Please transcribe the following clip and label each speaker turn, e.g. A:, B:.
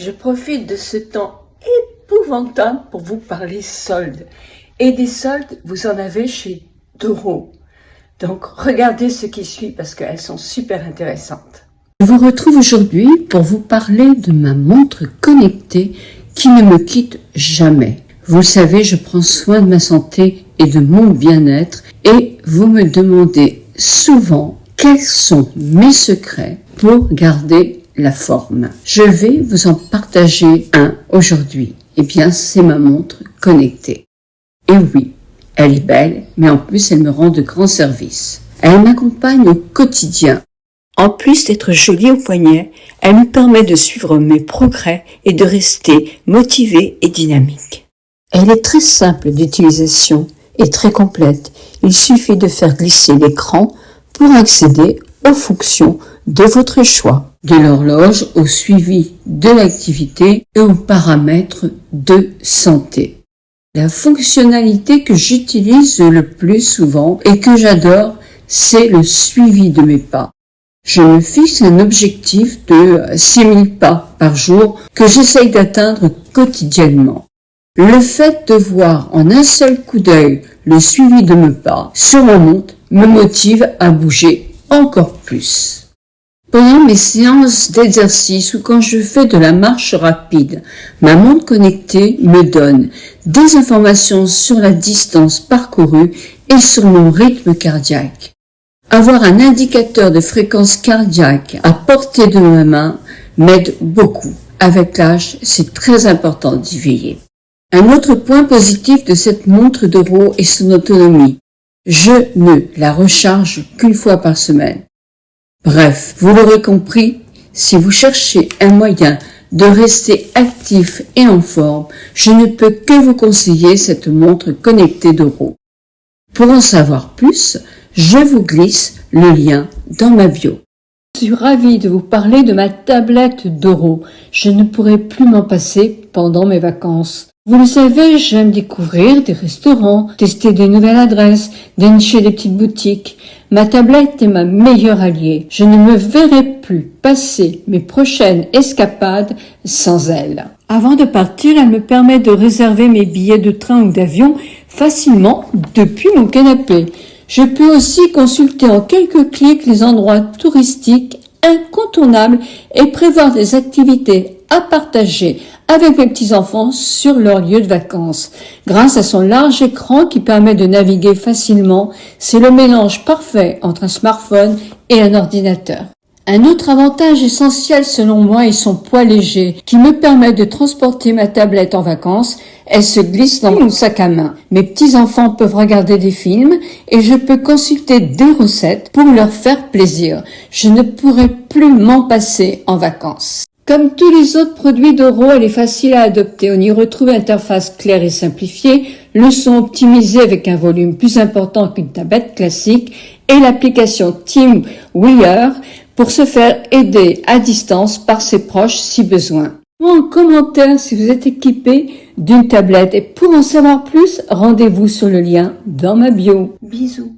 A: Je profite de ce temps épouvantable pour vous parler soldes. Et des soldes, vous en avez chez Doro. Donc, regardez ce qui suit parce qu'elles sont super intéressantes.
B: Je vous retrouve aujourd'hui pour vous parler de ma montre connectée qui ne me quitte jamais. Vous le savez, je prends soin de ma santé et de mon bien-être et vous me demandez souvent quels sont mes secrets pour garder la forme. Je vais vous en partager un aujourd'hui. Eh bien, c'est ma montre connectée. Et oui, elle est belle, mais en plus, elle me rend de grands services. Elle m'accompagne au quotidien. En plus d'être jolie au poignet, elle me permet de suivre mes progrès et de rester motivée et dynamique. Elle est très simple d'utilisation et très complète. Il suffit de faire glisser l'écran pour accéder aux fonctions de votre choix, de l'horloge au suivi de l'activité et aux paramètres de santé. La fonctionnalité que j'utilise le plus souvent et que j'adore, c'est le suivi de mes pas. Je me fixe un objectif de 6000 pas par jour que j'essaye d'atteindre quotidiennement. Le fait de voir en un seul coup d'œil le suivi de mes pas sur ma montre me motive à bouger encore plus. Pendant mes séances d'exercice ou quand je fais de la marche rapide, ma montre connectée me donne des informations sur la distance parcourue et sur mon rythme cardiaque. Avoir un indicateur de fréquence cardiaque à portée de ma main m'aide beaucoup. Avec l'âge, c'est très important d'y veiller. Un autre point positif de cette montre Doro est son autonomie. Je ne la recharge qu'une fois par semaine. Bref, vous l'aurez compris, si vous cherchez un moyen de rester actif et en forme, je ne peux que vous conseiller cette montre connectée Doro. Pour en savoir plus, je vous glisse le lien dans ma bio. Je suis ravie de vous parler de ma tablette Doro. Je ne pourrai plus m'en passer pendant mes vacances. Vous le savez, j'aime découvrir des restaurants, tester des nouvelles adresses, dénicher des petites boutiques. Ma tablette est ma meilleure alliée. Je ne me verrai plus passer mes prochaines escapades sans elle. Avant de partir, elle me permet de réserver mes billets de train ou d'avion facilement depuis mon canapé. Je peux aussi consulter en quelques clics les endroits touristiques incontournables et prévoir des activités à partager avec mes petits-enfants sur leur lieu de vacances. Grâce à son large écran qui permet de naviguer facilement, c'est le mélange parfait entre un smartphone et un ordinateur. Un autre avantage essentiel selon moi est son poids léger qui me permet de transporter ma tablette en vacances. Elle se glisse dans mon sac à main. Mes petits-enfants peuvent regarder des films et je peux consulter des recettes pour leur faire plaisir. Je ne pourrai plus m'en passer en vacances. Comme tous les autres produits Doro, elle est facile à adopter. On y retrouve une interface claire et simplifiée, le son optimisé avec un volume plus important qu'une tablette classique et l'application TeamWear pour se faire aider à distance par ses proches si besoin. Ou en commentaire si vous êtes équipé d'une tablette et pour en savoir plus, rendez-vous sur le lien dans ma bio.
A: Bisous.